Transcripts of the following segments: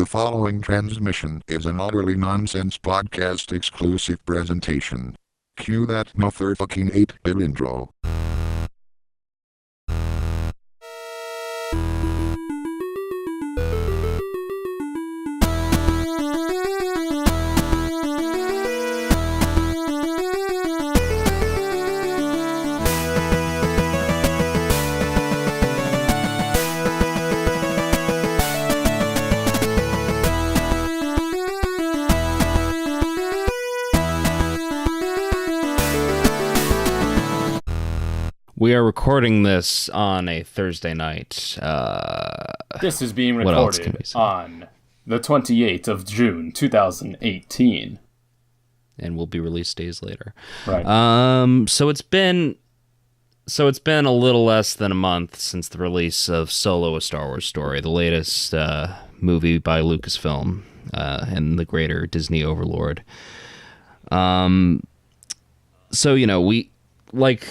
The following transmission is an utterly nonsense podcast exclusive presentation. Cue that motherfucking 8-bit intro. We are recording this on a Thursday night. This is being recorded on the 28th of June, 2018. And will be released days later. Right. So it's been a little less than a month since the release of Solo: A Star Wars Story, the latest movie by Lucasfilm and the greater Disney overlord. So, you know, we, like,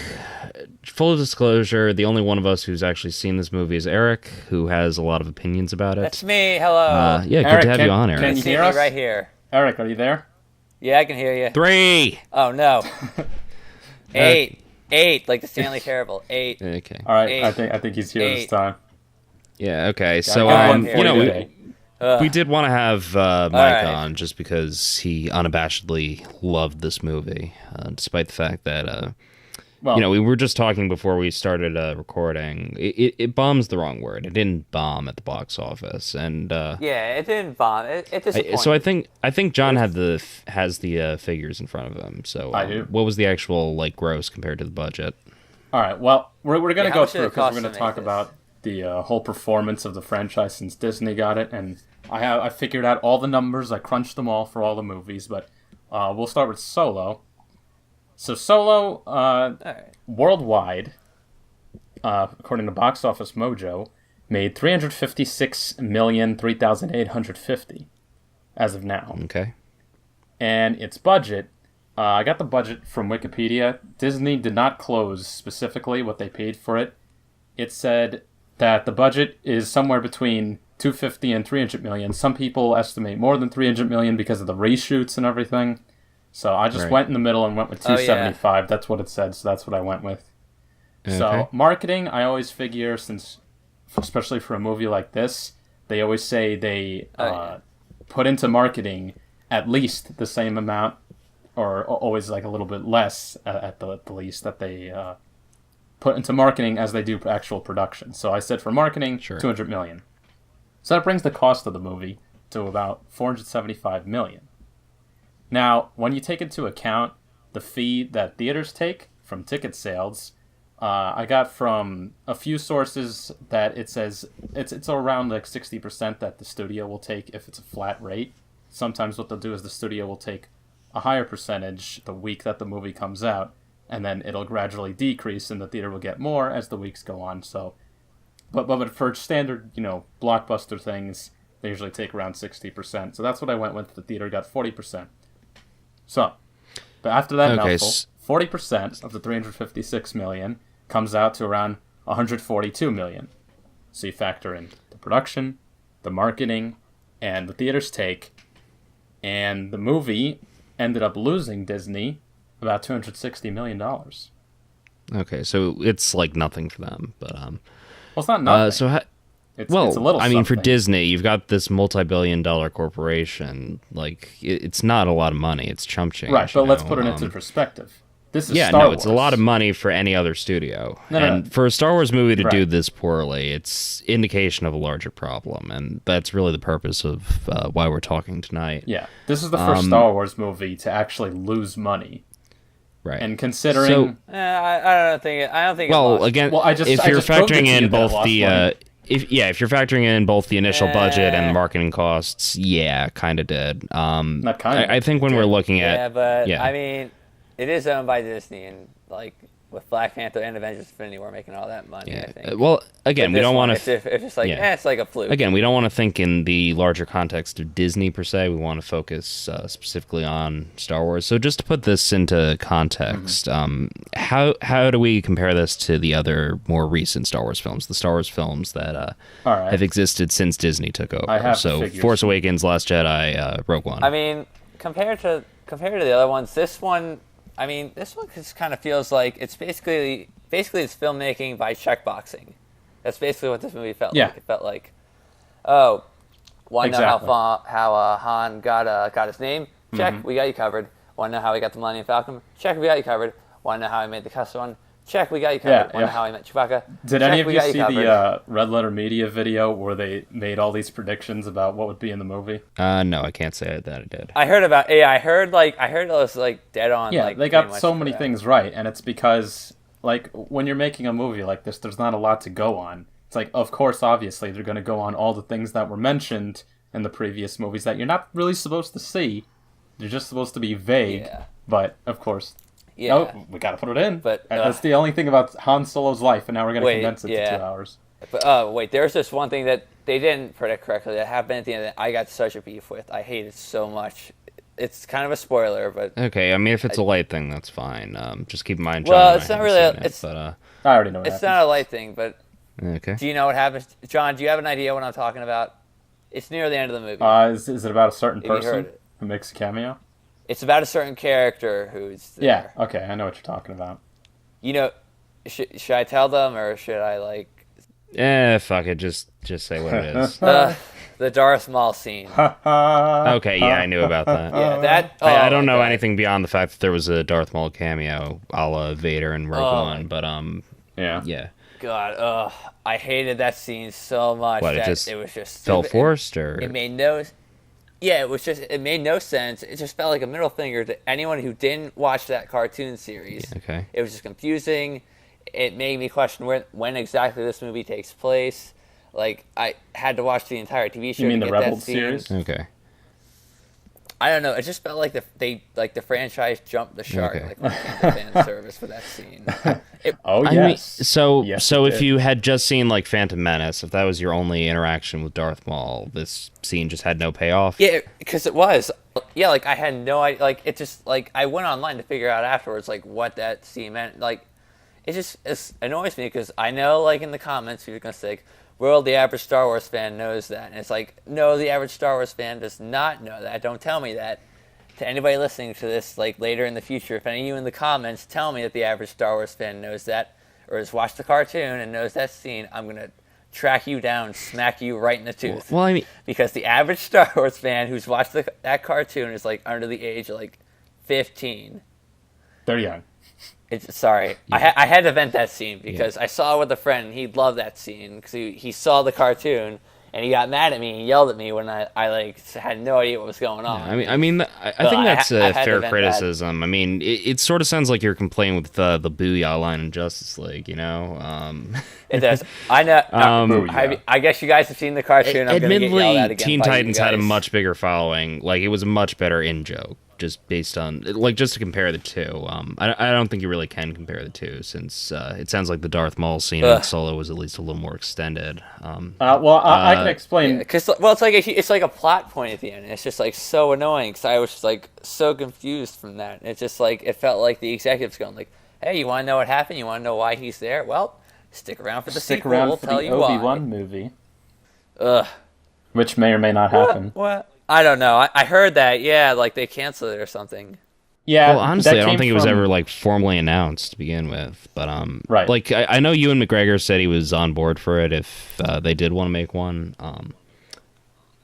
full disclosure, the only one of us who's actually seen this movie is Eric, who has a lot of opinions about it. That's me. Hello. Yeah, Eric, good to have you on, Eric. Can you hear us? Right here. Eric, are you there? Yeah, I can hear you. 3! Oh, no. 8. 8, like the Stanley Parable. 8. Okay. All right, 8. I think he's here this time. Yeah, okay. So, Got one you for know, today. we did want to have Mike right. on just because he unabashedly loved this movie, despite the fact that, Well, you know, we were just talking before we started recording. It bombs the wrong word. It didn't bomb at the box office, and Yeah, it didn't bomb. It disappointed. so I think John has the figures in front of him. So I do. What was the actual gross compared to the budget? all right, well, we're going to how go much did through it it because cost we're going to to talk make this? about the whole performance of the franchise since Disney got it, and I figured out all the numbers. I crunched them all for all the movies, but we'll start with Solo. So Solo, right. worldwide, according to Box Office Mojo, made $356,003,850 as of now. Okay. And its budget, I got the budget from Wikipedia. Disney did not close specifically what they paid for it. It said that the budget is somewhere between 250 and 300 million. Some people estimate more than 300 million because of the reshoots and everything. So I just Right. went in the middle and went with 275. That's what it said, so that's what I went with. Okay. So marketing, I always figure, since, especially for a movie like this, they always say they put into marketing at least the same amount, or always like a little bit less at the least, that they put into marketing as they do actual production. So I said for marketing, Sure. 200 million. So that brings the cost of the movie to about 475 million. Now, when you take into account the fee that theaters take from ticket sales, I got from a few sources that it says it's around like 60% that the studio will take if it's a flat rate. Sometimes what they'll do is the studio will take a higher percentage the week that the movie comes out, and then it'll gradually decrease, and the theater will get more as the weeks go on. So, but for standard, blockbuster things, they usually take around 60%. So that's what I went with. The theater got 40%. So, but after that mouthful, 40% of the 356 million comes out to around 142 million. So you factor in the production, the marketing, and the theater's take, and the movie ended up losing Disney about $260 million. Well, Okay, so it's like nothing for them, but it's not nothing. It's a little I mean, for something. Disney, you've got this multi-billion-dollar corporation. Like, it's not a lot of money. It's chump change. Right, but let's you put it know? into perspective. This is Yeah, Star no, Wars. it's a lot of money for any other studio. No, and for a Star Wars movie to do Right. this poorly, it's indication of a larger problem, and that's really the purpose of why we're talking tonight. Yeah, this is the first Star Wars movie to actually lose money. Right. And considering... So, I don't think it well, lost. again, Well, I if just you're proved it factoring to you in that it both lost the money. if you're factoring in both the initial budget and the marketing costs, yeah, kind of did. Not kinda. I think when we're looking at Yeah, but I mean, it is owned by Disney, and like with Black Panther and Avengers Infinity War making all that money. Yeah. I think. Well, again, But we this don't one, want to. It's just like it's like a fluke. Again, we don't want to think in the larger context of Disney per se. We want to focus specifically on Star Wars. So just to put this into context, how do we compare this to the other more recent Star Wars films, the Star Wars films that All right. have existed since Disney took over? I have the so figures. Force Awakens, Last Jedi, Rogue One. I mean, compared to the other ones, this one just kind of feels like it's basically it's filmmaking by checkboxing. That's basically what this movie felt Yeah. like. It felt like, oh, want to know Exactly. how Han got his name? Check, we got you covered. Want to know how he got the Millennium Falcon? Check, we got you covered. Want to know how he made the custom one? Check, we got you covered. Yeah, Want to know yeah. how he met Chewbacca? Did Check, any of we you got see covered. the Red Letter Media video where they made all these predictions about what would be in the movie? No, I can't say that I did. I heard about. Yeah, I heard it was like dead on. Yeah, like, they pretty got much so for many that. things right, and it's because, like, when you're making a movie like this, there's not a lot to go on. It's like, of course, obviously, they're going to go on all the things that were mentioned in the previous movies that you're not really supposed to see. They're just supposed to be vague, Yeah. but, of course, Yeah. no, we got to put it in. But, That's the only thing about Han Solo's life, and now we're going to Wait, condense it yeah. to 2 hours. But wait, there's this one thing that they didn't predict correctly that happened at the end that I got such a beef with. I hate it so much. It's kind of a spoiler, but Okay, I mean, if it's a light thing, that's fine. Just keep in mind, John. Well, and I it's not haven't really a- seen it, it's- but I already know what it's happens. not a light thing. But okay. do you know what happens, John? Do you have an idea what I'm talking about? It's near the end of the movie. Is it about a certain Have you person heard it? who makes a cameo? It's about a certain character who's there. Yeah, okay, I know what you're talking about. You know, should I tell them or should I like Fuck it. Just say what it is. the Darth Maul scene? Okay, yeah, I knew about that. Yeah, that. I oh don't my know God. anything beyond the fact that there was a Darth Maul cameo, a la Vader and Rogue Oh One, but Yeah. yeah. God, I hated that scene so much. What, it that just it was just felt stupid. forced, or It made no. Yeah, it made no sense. It just felt like a middle finger to anyone who didn't watch that cartoon series. okay. It was just confusing. It made me question when exactly this movie takes place. Like I had to watch the entire TV show. You mean to the get Rebels that scene. series? Okay. I don't know. It just felt like the franchise jumped the shark. Okay. Like when it came to fan service for that scene. Oh, I yes. mean, so Yes, so it if did. you had just seen like Phantom Menace, if that was your only interaction with Darth Maul, this scene just had no payoff. Yeah, because it was. Yeah, like I had no idea. Like it just like I went online to figure out afterwards like what that scene meant. Like it annoys me because I know like in the comments people are gonna say, like, well, the average Star Wars fan knows that, and it's like no, the average Star Wars fan does not know that. Don't tell me that. To anybody listening to this like later in the future, if any of you in the comments tell me that the average Star Wars fan knows that or has watched the cartoon and knows that scene, I'm gonna track you down, smack you right in the tooth. Well, I mean, Because the average Star Wars fan who's watched that cartoon is like under the age of like 15. They're young. Sorry, I had to vent that scene because I saw it with a friend and he loved that scene because he saw the cartoon and he got mad at me and yelled at me when I like had no idea what was going on. I think I that's I a had to fair vent that. criticism. I mean, it sort of sounds like you're complaining with the Booyah line in Justice League, you know? It does. I know. Booyah. I guess you guys have seen the cartoon. I'm gonna get yelled at Admittedly, again Teen by you Titans had a guys. much bigger following. Like, it was a much better in-joke, just based on... Like, just to compare the two. I don't think you really can compare the two, since it sounds like the Darth Maul scene in Solo was at least a little more extended. I can explain. Because it's like a plot point at the end. And it's just like so annoying because I was just like so confused from that. It's just like it felt like the executives going like, "Hey, you want to know what happened? You want to know why he's there? Well, stick around for the Stick sequel. around We'll for tell the you Obi-Wan why." movie, Ugh. which may or may not happen. What? I don't know. I heard that. Yeah, like they canceled it or something. Yeah, Well, honestly, that I don't came think it was from- ever, like, formally announced to begin with. But, Right. like, I know Ewan McGregor said he was on board for it if they did want to make one.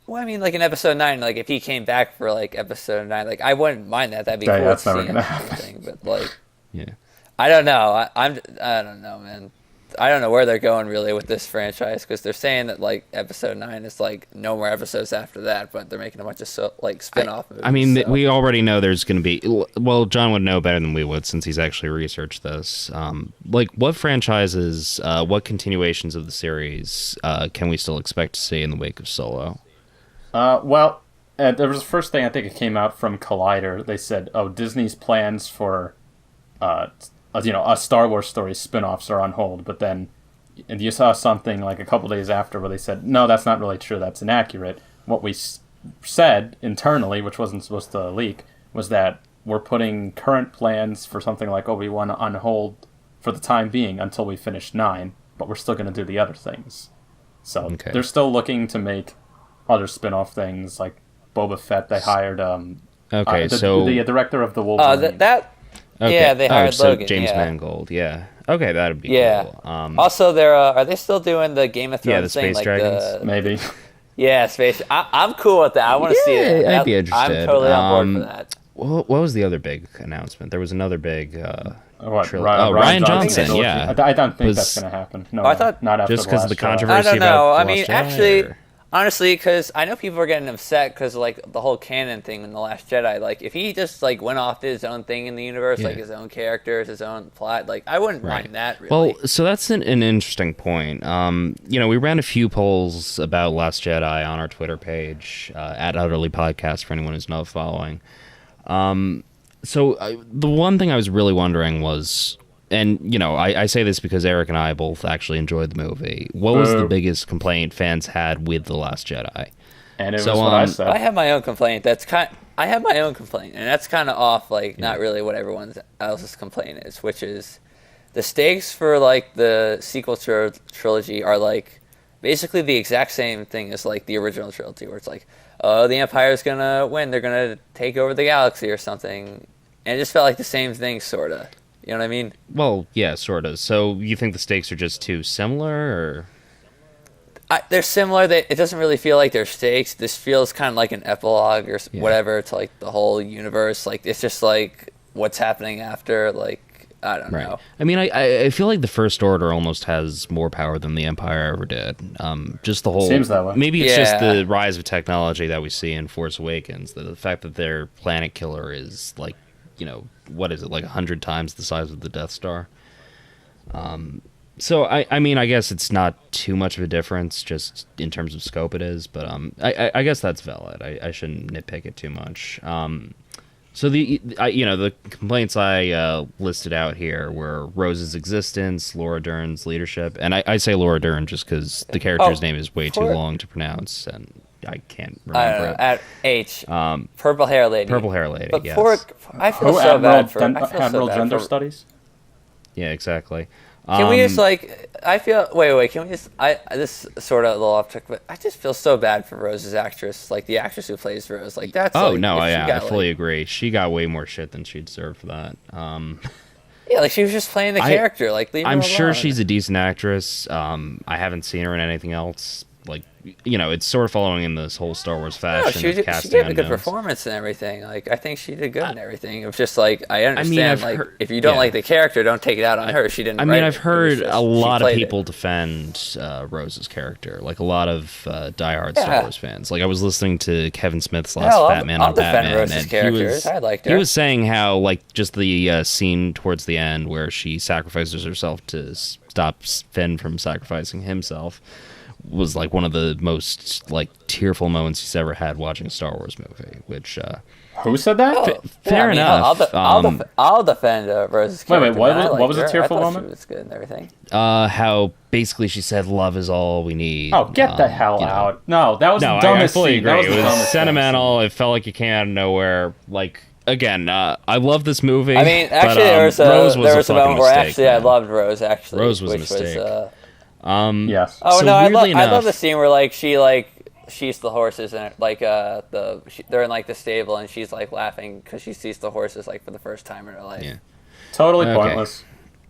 Well, I mean, like in episode 9, like if he came back for like episode 9, like I wouldn't mind that. That'd be Yeah, cool that's to never see gonna and happen. everything. But like, Yeah. I don't know. I don't know, man. I don't know where they're going really with this franchise because they're saying that like episode 9 is like no more episodes after that, but they're making a bunch of spin-off movies. I mean, so. we already know there's going to be... Well, John would know better than we would since he's actually researched this. Like, what franchises, what continuations of the series can we still expect to see in the wake of Solo? Well, there was the first thing I think it came out from Collider. They said, "Oh, Disney's plans for a Star Wars story spin-offs are on hold, but then and you saw something like a couple days after where they said, no, that's not really true, that's inaccurate. What we said internally, which wasn't supposed to leak, was that we're putting current plans for something like Obi-Wan on hold for the time being until we finish 9, but we're still going to do the other things. So they're still looking to make other spin-off things, like Boba Fett. They hired the director of the Wolverine. Yeah, they hired Logan. James Mangold. Yeah. Okay, that'd be cool. Also, they're are they still doing the Game of Thrones the Space thing? Dragons? Maybe. Yeah, space. I'm cool with that. I want to see it. I'd be interested. I'm totally on board for that. What was the other big announcement? There was another big. Ryan Johnson. Yeah, I don't think that's going to happen. No, I thought not after just because of the controversy. I don't know. About I mean, actually, honestly, because I know people are getting upset because like the whole canon thing in The Last Jedi. Like, if he just like went off to his own thing in the universe, like his own characters, his own plot, like I wouldn't mind that. Really. Well, so that's an interesting point. We ran a few polls about Last Jedi on our Twitter page at Utterly Podcast for anyone who's not following. The one thing I was really wondering was, and I say this because Eric and I both actually enjoyed the movie. What was the biggest complaint fans had with The Last Jedi? And it was what I said. I have my own complaint. I have my own complaint, and that's kind of off. Like, not really what everyone else's complaint is, which is the stakes for like the sequel trilogy are like basically the exact same thing as like the original trilogy, where it's like, oh, the Empire's gonna win. They're gonna take over the galaxy or something. And it just felt like the same thing, sort of. You know what I mean? Well, yeah, sort of. So you think the stakes are just too similar, or? They're similar. It doesn't really feel like they're stakes. This feels kind of like an epilogue or whatever to like the whole universe. Like, it's just like what's happening after. Like, I don't know. I mean, I feel like the First Order almost has more power than the Empire ever did. Just the whole... Seems that way. Maybe it's just the rise of technology that we see in Force Awakens. The fact that their planet killer is like, what is it, like 100 times the size of the Death Star? So, I mean, I guess it's not too much of a difference, just in terms of scope it is, but I guess that's valid. I shouldn't nitpick it too much. So the complaints I listed out here were Rose's existence, Laura Dern's leadership, and I say Laura Dern just because the character's name is way too long to pronounce, and I can't remember it. At H. Purple hair lady. Purple hair lady. But yes. I feel so bad for Admiral Gender Studies. Yeah, exactly. Can we just like? I feel. Wait. Can we just? This is sort of a little off track, but I just feel so bad for Rose's actress, like the actress who plays Rose. Like that's. Oh like, no, I fully agree. She got way more shit than she deserved for that. Yeah, like she was just playing the character. Like, leave her I'm alone. sure she's a decent actress. I haven't seen her in anything else. Like, it's sort of following in this whole Star Wars fashion. No, she gave a good performance and everything. Like, I think she did good and everything. It was just like, I understand, if you don't like the character, don't take it out on her. She didn't. I've heard a lot of people defend Rose's character, like a lot of diehard Star Wars fans. Like, I was listening to Kevin Smith's last Fat Man on Batman, Rose's characters. I liked her. He was saying how, like, just the scene towards the end where she sacrifices herself to stop Finn from sacrificing himself was like one of the most like tearful moments he's ever had watching a Star Wars movie. Which who said that? Fair enough. I'll defend Rose's character. Wait, what was a tearful moment? She was good and everything. How basically she said, "Love is all we need." Oh, get the hell out! No, that was the dumbest I fully scene. agree. It was sentimental. It felt like it came out of nowhere. Like, again, I love this movie. I mean, actually, there was a moment where actually I loved Rose. Actually, Rose was a mistake. Yes. Oh, so no, I enough, love the scene where like she's the horses and like they're in like the stable and she's like laughing because she sees the horses like for the first time in her life. Yeah. Totally pointless.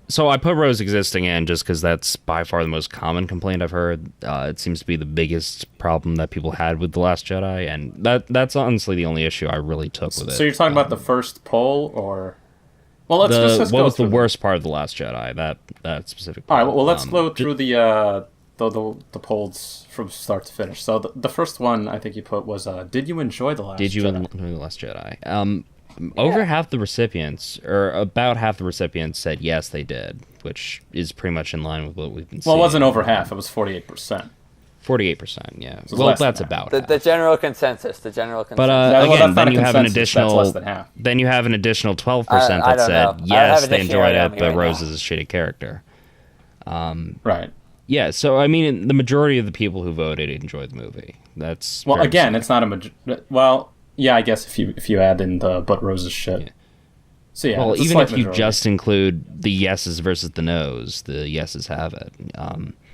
So I put Rose existing in just because that's by far the most common complaint I've heard. It seems to be the biggest problem that people had with The Last Jedi, and that's honestly the only issue I really took with it. So you're talking about the first poll, or? Well, let's what go was the through worst part of The Last Jedi? That specific part. All right, well, let's go through the polls from start to finish. So the first one I think you put was, did you enjoy The Last Jedi? Did you enjoy The Last Jedi? Over half the recipients, or about half the recipients, said yes, they did, which is pretty much in line with what we've been seeing. Well, it wasn't over half. It was 48%. 48%, yeah. So Well, less than that's half. about The half. general consensus. The general consensus. But Well, again, that's not then a you have an consensus, additional. that's less than half. Then you have an additional 12% I that don't said know. I don't yes, have a they enjoyed dictionary on it, me but right Rose now. is a shitty character. Right. Yeah, so I mean, the majority of the people who voted enjoyed the movie. That's Well, fair to again, say. it's not a well, yeah, I guess if you add in the but Rose's shit. Yeah. So yeah, Well, it's a even slight if you majority. just include the yeses versus the nos, the yeses have it.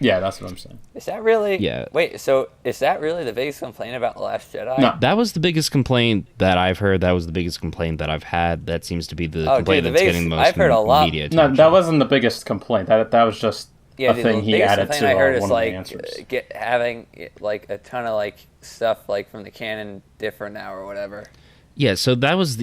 Yeah, that's what I'm saying. Is that really? Yeah. Wait, so is that really the biggest complaint about The Last Jedi? No. That was the biggest complaint that I've heard. That was the biggest complaint that I've had. That seems to be the Oh, complaint dude, the that's biggest- getting the most I've heard a lot. media No, attention. that wasn't the biggest complaint. That was just Yeah, a dude, thing the he biggest added complaint to I heard one is of the like answers. having like a ton of like stuff like from the canon different now or whatever. Yeah, so that was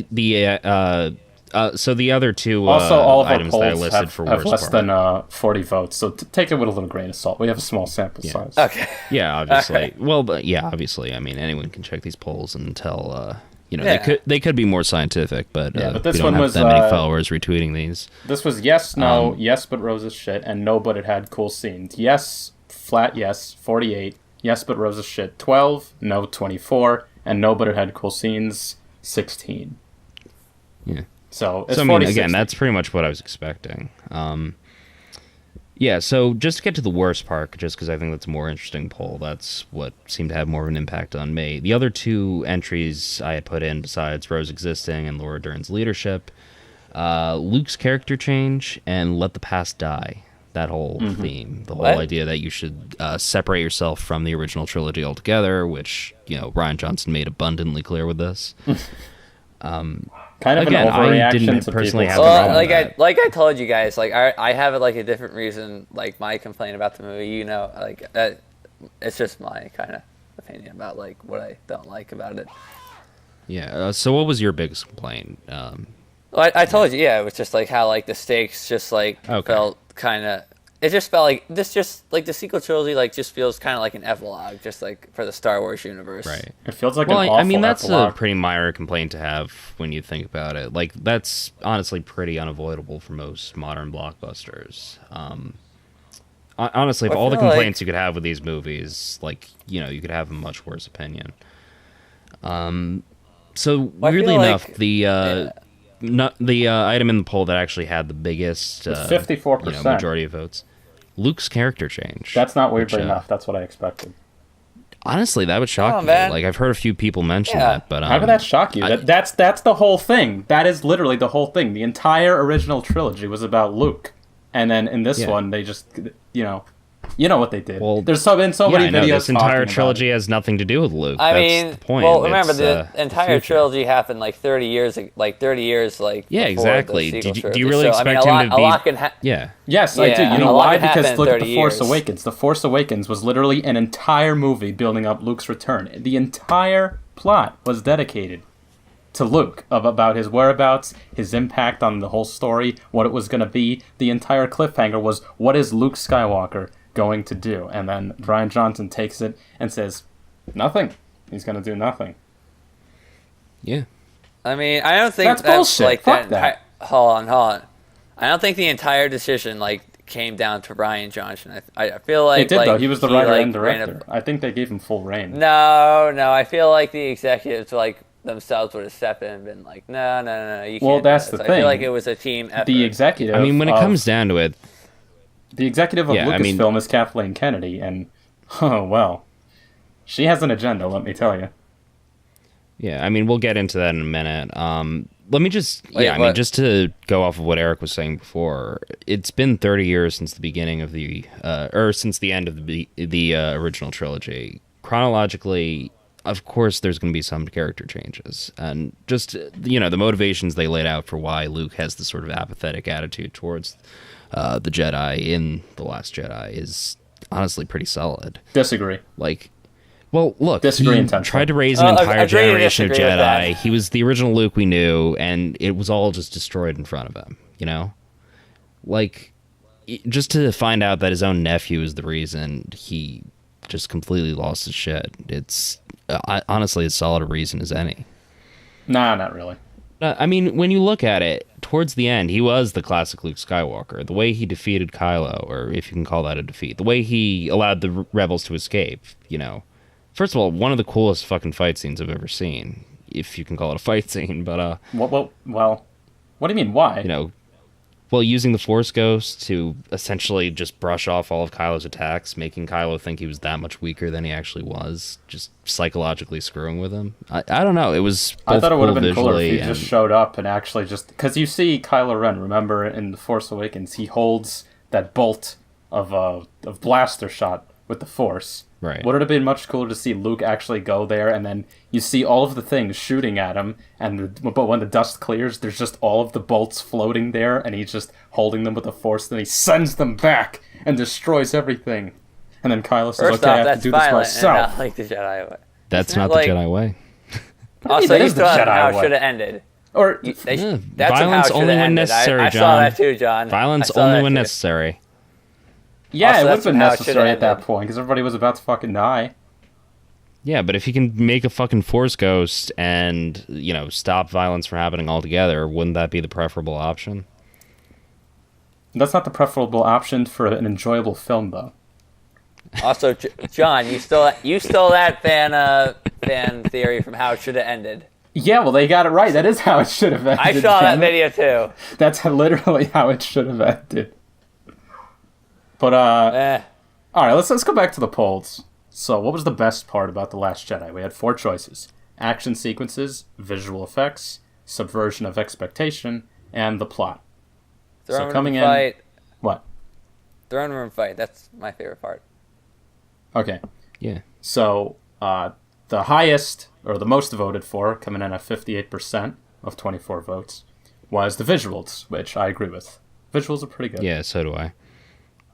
so the other two Also, all of our items that I polls listed have, for have worst less part. than 40 votes, so take it with a little grain of salt. We have a small sample size. Okay. Yeah, obviously. Okay. Well, but yeah, obviously. I mean, anyone can check these polls and tell. Yeah. They could be more scientific, but, Yeah, but we this don't one have was, that many followers retweeting these. This was yes, no, yes, but Rose's shit, and no, but it had cool scenes. Yes, flat yes, 48. Yes, but Rose's shit, 12. No, 24. And no, but it had cool scenes, 16. Yeah. So it's So I mean, 40, again, 60. that's pretty much what I was expecting. Yeah, so just to get to the worst part, just because I think that's a more interesting poll, that's what seemed to have more of an impact on me. The other two entries I had put in, besides Rose existing and Laura Dern's leadership, Luke's character change and let the past die. That whole theme, the What? whole idea that you should separate yourself from the original trilogy altogether, which Rian Johnson made abundantly clear with this. Kind of Again, an I overreaction didn't to personally people. have a Well, problem with that. like I told you guys, like I have like a different reason, like my complaint about the movie. Like it's just my kind of opinion about like what I don't like about it. Yeah, so what was your biggest complaint? Well, I told you, yeah, it was just like how like the stakes just like Okay. felt kind of. It just felt like this, just like the sequel trilogy, like just feels kind of like an epilogue, just like for the Star Wars universe. Right. It feels like Well, an awful I mean, that's epilogue. a pretty minor complaint to have when you think about it. Like, that's honestly pretty unavoidable for most modern blockbusters. Honestly, if I all the feel like- complaints you could have with these movies, like, you could have a much worse opinion. So, I feel weirdly like- enough, the item in the poll that actually had the biggest 54%. majority of votes, Luke's character change. That's not weirdly which, enough. That's what I expected. Honestly, that would shock on, me. man. Like, I've heard a few people mention Yeah. that, but How could that shock you? I- That's the whole thing. That is literally the whole thing. The entire original trilogy was about Luke, and then in this Yeah. one, they just you know what they did. Well, There's been so yeah, many I know, videos. this entire talking about trilogy has nothing to do with Luke. I That's mean, the point. well, remember It's, the entire future. trilogy happened like 30 years, Yeah, before the exactly. sequel Do trilogy. you really So, I mean, expect him to a be? lot can Yeah, Yes, I do. Yeah, You know a lot why? can happen Because in look at 30 The Force years. Awakens. The Force Awakens was literally an entire movie building up Luke's return. The entire plot was dedicated to Luke, about his whereabouts, his impact on the whole story, what it was going to be. The entire cliffhanger was, what is Luke Skywalker going to do? And then Brian Johnson takes it and says, nothing. He's going to do nothing. yeah. I mean, I don't think That's that's, bullshit. like Fuck that. that. Hold on. I don't think the entire decision like came down to Ryan Johnson. I feel like It did, like, though. He was the writer and ran director. I think they gave him full reign. No, I feel like the executives like themselves would have stepped in and been like, no, you can't. Well, do that's this. the I feel thing. like it was a team effort. The executive. I mean, when it of- comes down to it, The executive of Yeah, I mean- Lucasfilm is Kathleen Kennedy, and oh well, she has an agenda. Let me tell you. yeah. I mean, we'll get into that in a minute. Let me just, Wait, I mean, what? just to go off of what Eric was saying before, it's been 30 years since the beginning of since the end of the original trilogy. Chronologically, of course, there's going to be some character changes, and just the motivations they laid out for why Luke has this sort of apathetic attitude towards the Jedi in The Last Jedi is honestly pretty solid. Disagree. Like, well, look, Disagree he intensely. tried to raise an Agree entire to generation of disagree with that. Jedi. He was the original Luke we knew, and it was all just destroyed in front of him, Like, just to find out that his own nephew is the reason he just completely lost his shit. It's honestly as solid a reason as any. Nah, not really. I mean, when you look at it, towards the end, he was the classic Luke Skywalker. The way he defeated Kylo, or if you can call that a defeat, the way he allowed the rebels to escape, First of all, one of the coolest fucking fight scenes I've ever seen, if you can call it a fight scene, but, Well, what do you mean, why? Using the Force Ghost to essentially just brush off all of Kylo's attacks, making Kylo think he was that much weaker than he actually was, just psychologically screwing with him. I don't know, it was both I thought it would have been cooler if he and... just showed up and actually just... Because you see Kylo Ren, remember, in The Force Awakens, he holds that bolt of blaster shot with the Force. Right. Would it have been much cooler to see Luke actually go there, and then you see all of the things shooting at him, but when the dust clears, there's just all of the bolts floating there, and he's just holding them with the Force, then he sends them back and destroys everything. And then Kylo says, First okay, off, I have that's to do this violent and not myself. like the Jedi way. That's Isn't not it like- the Jedi way. Also, that you is the still have Jedi how it way. should have ended. Or That's Violence how it should only have when ended. necessary, I John. saw that too, John. Violence I saw only that when too. necessary. yeah, Also, it would have that's been how it should've necessary at that ended. point, because everybody was about to fucking die. Yeah, but if you can make a fucking Force Ghost and, stop violence from happening altogether, wouldn't that be the preferable option? That's not the preferable option for an enjoyable film, though. Also, John, you stole that fan theory from how it should have ended. Yeah, well, they got it right. That is how it should have ended. I saw that damn it. video too. That's literally how it should have ended. But all right, let's go back to the polls. So, what was the best part about The Last Jedi? We had 4 choices: action sequences, visual effects, subversion of expectation, and the plot. Throne coming room in- fight. What? Throne room fight. That's my favorite part. Okay. Yeah. So, the highest, or the most voted for, coming in at 58% of 24 votes, was the visuals, which I agree with. Visuals are pretty good. Yeah, so do I.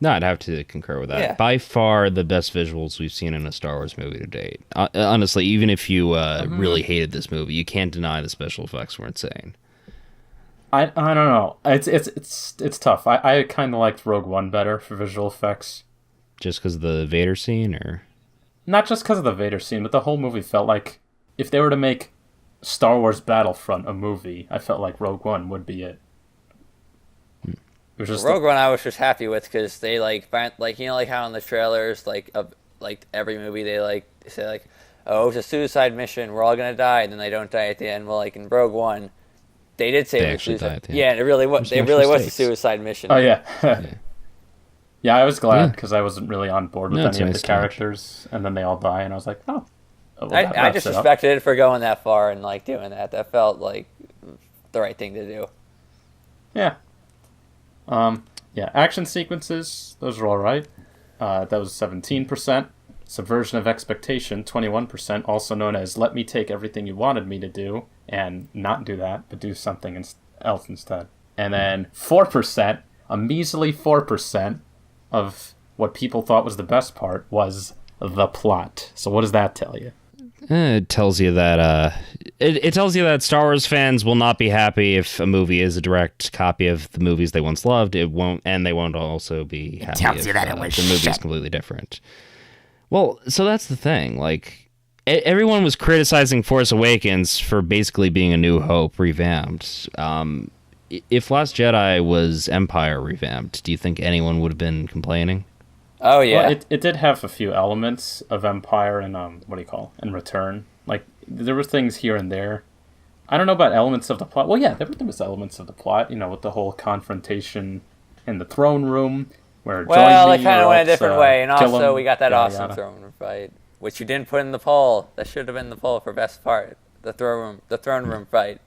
No, I'd have to concur with that. Yeah. By far the best visuals we've seen in a Star Wars movie to date. Honestly, even if you really hated this movie, you can't deny the special effects were insane. I don't know. It's tough. I kind of liked Rogue One better for visual effects. Just because of the Vader scene, or... Not just because of the Vader scene, but the whole movie felt like if they were to make Star Wars Battlefront a movie, I felt like Rogue One would be it. It was just Rogue One, I was just happy with because they find how in the trailers of every movie they say oh, it's a suicide mission, we're all gonna die, and then they don't die at the end. Well, in Rogue One, they did say They it was actually suicide. died at the end. Yeah, and it really was. There's It no really was a mistakes. suicide mission. Oh yeah. Yeah, I was glad Yeah. because I wasn't really on board with No, it's any of nice the to watch. characters, and then they all die, and I was like, oh. Well, that I wraps just it up. respected it for going that far and doing that. That felt like the right thing to do. Yeah. Yeah, action sequences, those are all right. That was 17%. Subversion of expectation, 21%, also known as let me take everything you wanted me to do and not do that, but do something else instead. And then 4%, a measly 4% of what people thought was the best part was the plot. So what does that tell you? It tells you that it tells you that Star Wars fans will not be happy if a movie is a direct copy of the movies they once loved. It won't, and they won't also be happy tells you if that it was the movie is completely different. Well, so that's the thing. Everyone was criticizing Force Awakens for basically being A New Hope revamped. If Last Jedi was Empire revamped, do you think anyone would have been complaining? Oh yeah. Well, it did have a few elements of Empire and and Return. There were things here and there. I don't know about elements of the plot. Well, yeah, there was elements of the plot. With the whole confrontation in the throne room where Well, join they me kind or of went a else, different way, and kill also him, we got that yada, awesome yada. throne room fight, which you didn't put in the poll. That should have been the poll for best part. The throne room fight.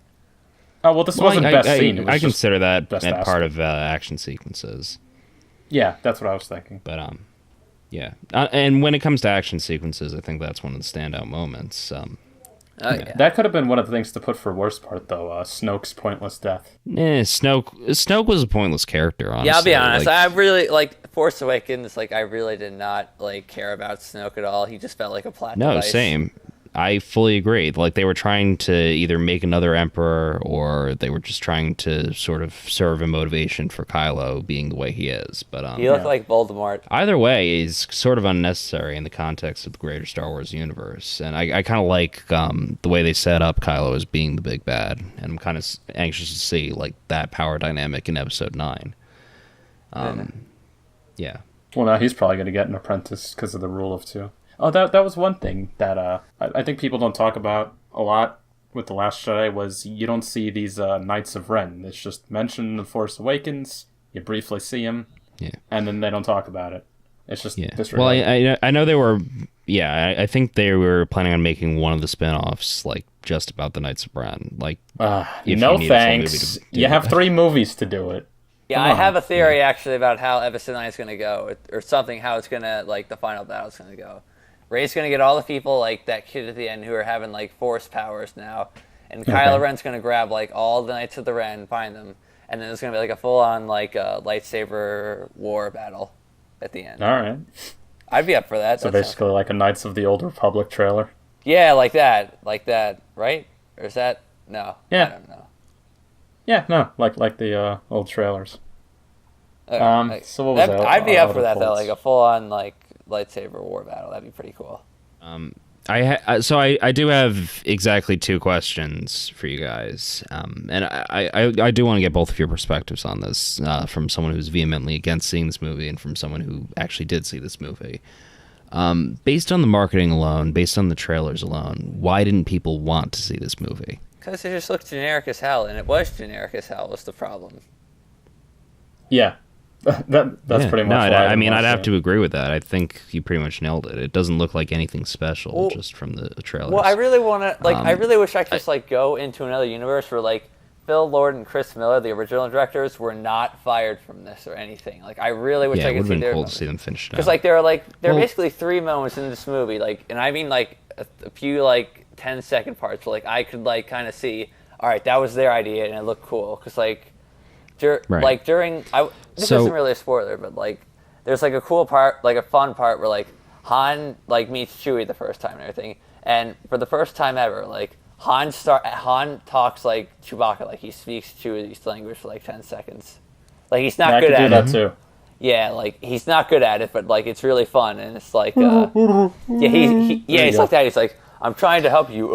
Oh well, this wasn't best scene. It was I just consider that best part of action sequences. Yeah, that's what I was thinking. But yeah. And when it comes to action sequences, I think that's one of the standout moments. Oh yeah. That could have been one of the things to put for worst part, though. Snoke's pointless death. Snoke was a pointless character, honestly. Yeah, I'll be honest. I really Force Awakens. I really did not care about Snoke at all. He just felt like a plot No, device. same. I fully agree. Like, they were trying to either make another emperor, or they were just trying to sort of serve a motivation for Kylo being the way he is. But He looked like Voldemort. either way is sort of unnecessary in the context of the greater Star Wars universe. And I kind of like the way they set up Kylo as being the big bad. And I'm kind of anxious to see like that power dynamic in Episode 9. Yeah. Well, now he's probably going to get an apprentice because of the rule of two. Oh, that was one thing that I think people don't talk about a lot with The Last Jedi was you don't see these Knights of Ren. It's just mentioned in The Force Awakens. You briefly see them, and then they don't talk about it. It's just disregarded. Well, I know they were. Yeah, I think they were planning on making one of the spin-offs like just about the Knights of Ren. Like, no thanks. You have 3 movies to do it. Yeah, I have a theory actually about how Episode 9 is going to go, or something, how it's going to, like, the final battle is going to go. Rey's going to get all the people, like that kid at the end, who are having, like, force powers now, and Kylo Ren's going to grab, like, all the Knights of the Ren, find them, and then there's going to be, like, a full-on, like, lightsaber war battle at the end. All right. I'd be up for that. So basically like a Knights of the Old Republic trailer? Yeah, like that, right? Or is that... No, yeah. I don't know. Yeah, no, like the old trailers. So what was that? I'd be up for that though, like a full-on like lightsaber war battle. That'd be pretty cool. I do have exactly 2 questions for you guys, and I do want to get both of your perspectives on this, from someone who's vehemently against seeing this movie and from someone who actually did see this movie. Based on the marketing alone, based on the trailers alone, why didn't people want to see this movie? Because it just looked generic as hell, and it was generic as hell was the problem. Yeah. That's pretty much why I mean, I'd have to agree with that. I think you pretty much nailed it. It doesn't look like anything special just from the trailers. Well, I really want to, like, I really wish I could just, like, go into another universe where, like, Phil Lord and Chris Miller, the original directors, were not fired from this or anything. Like, I really wish I could see their... it would have been cool to see them finish it out. Because, like, there are basically 3 moments in this movie, like, and I mean, like, a few, like, 10-second parts where, like, I could, like, kind of see, all right, that was their idea, and it looked cool. Because, like, during... This isn't really a spoiler, but, like, there's, like, a cool part, like, a fun part where, like, Han, like, meets Chewie the first time and everything. And for the first time ever, like, Han talks like Chewbacca, like he speaks Chewie's language for like 10 seconds. Like he's not good at it. I could do that too. Yeah, like he's not good at it, but like it's really fun, and it's like, he's like that. He's like, I'm trying to help you.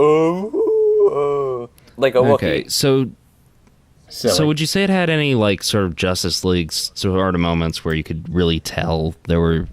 Like a Wookiee. Okay, so would you say it had any like sort of Justice League sort of moments where you could really tell there were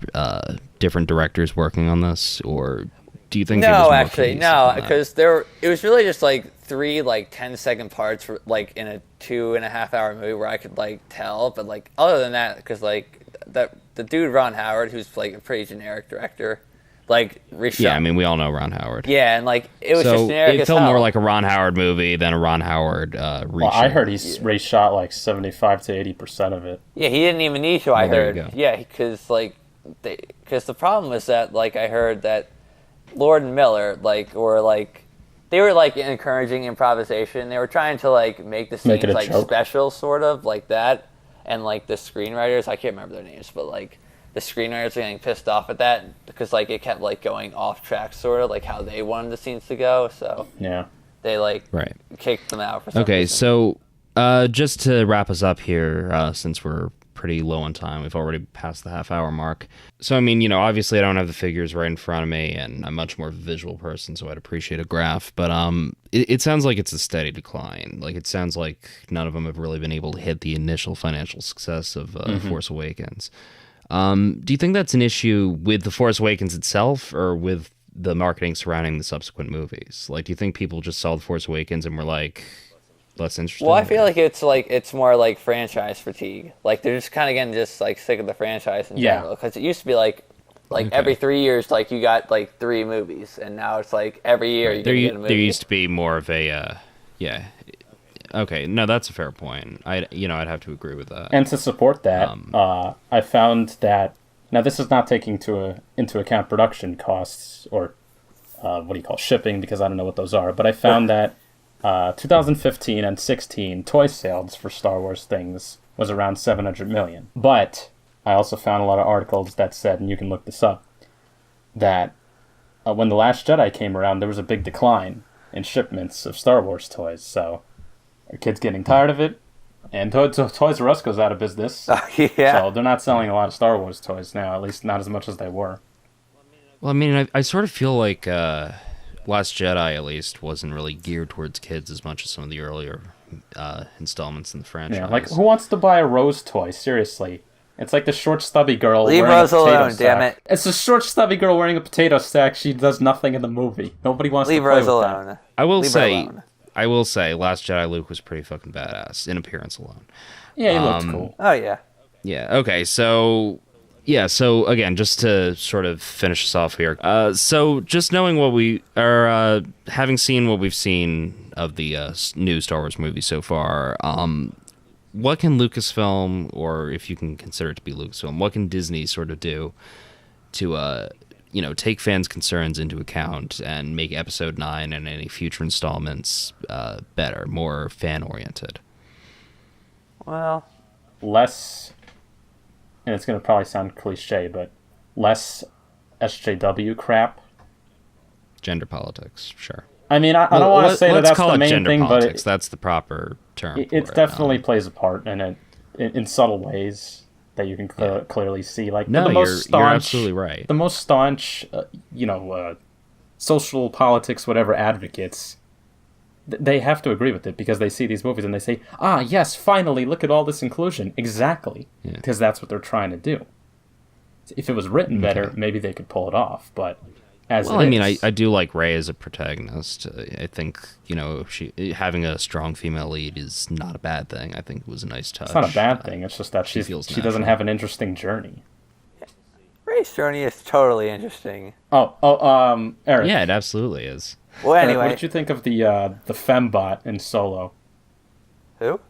different directors working on this, or do you think? No, actually, no, because it was really just like 3 like 10-second parts, like in a 2.5-hour movie where I could like tell, but like other than that, because like the dude Ron Howard, who's like a pretty generic director, like reshot. Yeah, I mean we all know Ron Howard. Yeah, and like it was just generic. It felt more like a Ron Howard movie than a Ron Howard reshoot. Well, I heard he's reshot like 75 to 80% of it. Yeah, he didn't even need to. I heard. There you go. Yeah, because the problem is that like I heard that Lord and Miller they were like encouraging improvisation. They were trying to like make the scenes like joke. Special, sort of like that. And like the screenwriters, I can't remember their names, but like the screenwriters are getting pissed off at that because like it kept like going off track, sort of like how they wanted the scenes to go. So yeah, they like kicked them out for some Okay, reason. so just to wrap us up here, since we're pretty low on time, we've already passed the half-hour mark. So I mean, obviously I don't have the figures right in front of me, and I'm much more of a visual person, so I'd appreciate a graph. But it sounds like it's a steady decline. Like it sounds like none of them have really been able to hit the initial financial success of Force Awakens. Do you think that's an issue with the Force Awakens itself, or with the marketing surrounding the subsequent movies? Like, do you think people just saw the Force Awakens and were like, less interested? Well, I feel like it's more like franchise fatigue. Like they're just kind of getting just like sick of the franchise in general. Because it used to be like every 3 years, like you got like 3 movies, and now it's like every year you get a movie. There used to be more of a Okay, no, that's a fair point. I'd have to agree with that. And to support that, I found that now this is not taking into account production costs or shipping, because I don't know what those are. But I found that 2015 and 16 toy sales for Star Wars things was around 700 million. But I also found a lot of articles that said, and you can look this up, that when The Last Jedi came around, there was a big decline in shipments of Star Wars toys. So, are kids getting tired of it? And Toys R Us goes out of business. Yeah. So they're not selling a lot of Star Wars toys now, at least not as much as they were. Well, I mean, I sort of feel like Last Jedi, at least, wasn't really geared towards kids as much as some of the earlier installments in the franchise. Yeah, like, who wants to buy a Rose toy? Seriously. It's like the short, stubby girl Leave wearing Rose a potato alone, sack. damn it. It's a short, stubby girl wearing a potato sack. She does nothing in the movie. Nobody wants Leave to play Rose with alone. that. I will Leave her say, alone. Last Jedi Luke was pretty fucking badass in appearance alone. Yeah, he looks cool. Oh, yeah. Yeah. Okay. So again, just to sort of finish us off here. So just knowing what we are, having seen what we've seen of the new Star Wars movie so far, what can Lucasfilm, or if you can consider it to be Lucasfilm, what can Disney sort of do to, take fans' concerns into account and make Episode 9 and any future installments better, more fan-oriented? Well, Less, and it's going to probably sound cliche, but less SJW crap. Gender politics, sure. I mean, I don't want to say that let's that's call the it main gender thing, politics. but That's the proper term. it definitely plays a part in it, in subtle ways that you can clearly see. Like No, the most you're absolutely right. The most staunch, social politics, whatever advocates, they have to agree with it because they see these movies and they say, "Ah, yes, finally, look at all this inclusion." Exactly, because that's what they're trying to do. If it was written better, maybe they could pull it off. But I do like Rey as a protagonist. I think she having a strong female lead is not a bad thing. I think it was a nice touch. It's not a bad thing. It's just that she doesn't have an interesting journey. Rey's journey is totally interesting. Eric. Yeah, it absolutely is. Well, Eric, anyway. what did you think of the fembot in Solo? Who? Do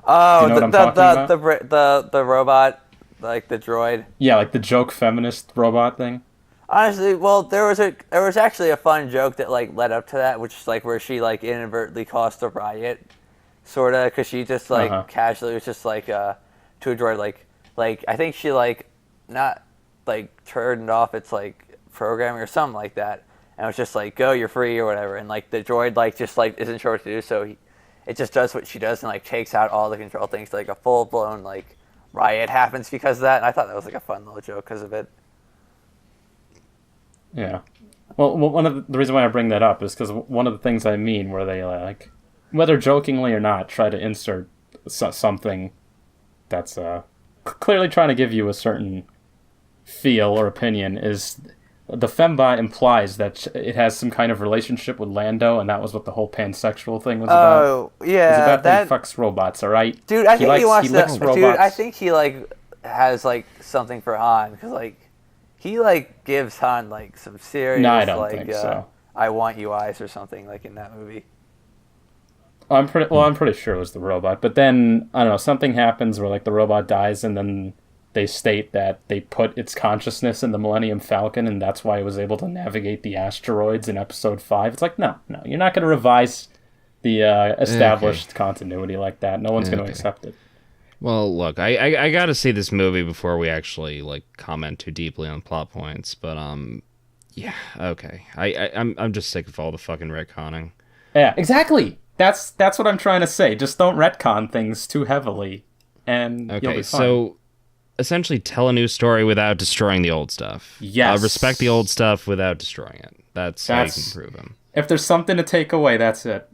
Oh, you know what I'm talking about? the robot, like the droid. Yeah, like the joke feminist robot thing. Honestly, well, there was actually a fun joke that like led up to that, which is like where she like inadvertently caused a riot, sorta, because she just like casually was just like to a droid like I think she like not like turned off its like programming or something like that, and it was just like go, you're free or whatever, and like the droid like just like isn't sure what to do, so it just does what she does and like takes out all the control things, like a full blown like riot happens because of that, and I thought that was like a fun little joke because of it. Yeah. Well, one of the reason why I bring that up is because one of the things I mean, where they like, whether jokingly or not, try to insert something that's clearly trying to give you a certain feel or opinion, is the fembot implies that it has some kind of relationship with Lando, and that was what the whole pansexual thing was about. Oh, yeah, it's about that he fucks robots, all right? Dude, I think he wants licks to. robots. Dude, I think he like has like something for Han because like he like gives Han like some serious No, I don't like think so. I want you eyes or something like in that movie. I'm pretty sure it was the robot, but then I don't know, something happens where like the robot dies, and then they state that they put its consciousness in the Millennium Falcon, and that's why it was able to navigate the asteroids in Episode 5. It's like, no, you're not going to revise the established continuity like that. No one's going to accept it. Well, look, I got to see this movie before we actually like comment too deeply on plot points, but yeah, okay. I'm just sick of all the fucking retconning. Yeah, exactly. That's what I'm trying to say. Just don't retcon things too heavily, and you'll be fine. So essentially tell a new story without destroying the old stuff. Yes. Respect the old stuff without destroying it. That's how you can improve them. If there's something to take away, that's it.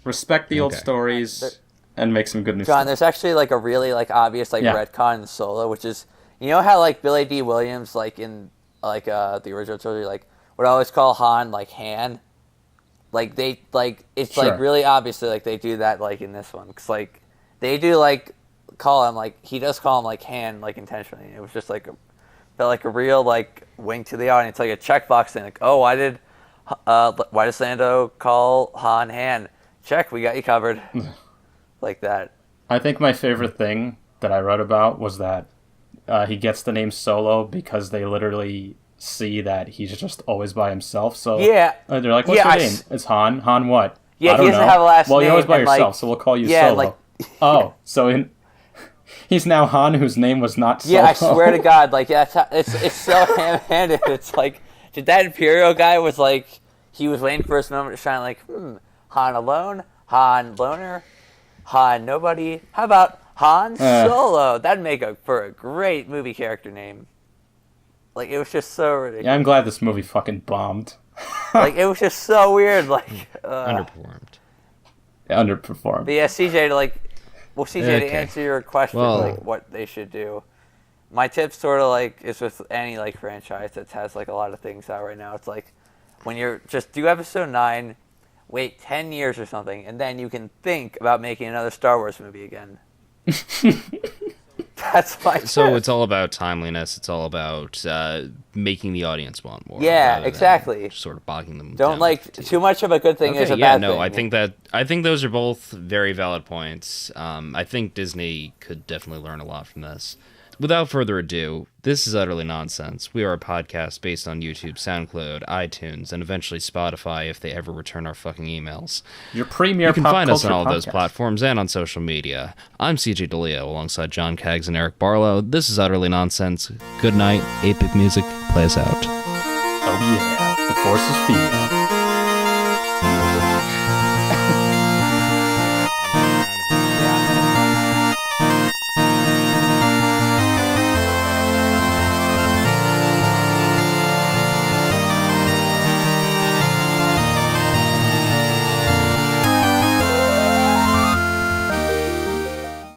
Respect the old stories and make some good new John, stuff. there's actually like a really like obvious like retcon in Solo, which is how like Billy D. Williams like in like the original trilogy like would always call Han like Han. Like they like it's like really obviously like they do that like in this one because like they do like call him like he does call him like Han like intentionally. It was just like felt like a real like wink to the audience, like a checkbox thing. Like, oh, why does Lando call Han Han? Check, we got you covered. Like that. I think my favorite thing that I wrote about was that he gets the name Solo because they literally see that he's just always by himself. So they're like, "What's your name?" It's Han. Han what? Yeah, I don't he doesn't know. have a last name. Well, you're always by yourself, like, so we'll call you Solo. Like, oh, so he's now Han, whose name was not Solo. Yeah, I swear to God, like that's how, it's so ham-handed. It's like Did that Imperial guy was like, he was waiting for his moment to shine, like, Han alone, Han loner, Han nobody. How about Han Solo? That'd make for a great movie character name. Like, it was just so ridiculous. Yeah, I'm glad this movie fucking bombed. Like, it was just so weird. Like, Underperformed. Underperformed. But yeah, CJ, Okay. to answer your question, Well- like, what they should do. My tip sort of, like, is with any, like, franchise that has, like, a lot of things out right now. It's like, when you're just do episode 9, wait 10 years or something, and then you can think about making another Star Wars movie again. That's my tip. So it's all about timeliness. It's all about making the audience want more. Yeah, rather than exactly. Sort of bogging them Don't down like with too much of a good thing is a yeah, bad no, thing. I think those are both very valid points. I think Disney could definitely learn a lot from this. Without further ado, this is Utterly Nonsense. We are a podcast based on YouTube, SoundCloud, iTunes, and eventually Spotify if they ever return our fucking emails. Your premier You can pop find us on culture all those podcast. platforms and on social media. I'm CJ DeLeo alongside John Kaggs and Eric Barlow. This is Utterly Nonsense. Good night. 8-bit music. Play us out. Oh yeah, the force is feeding.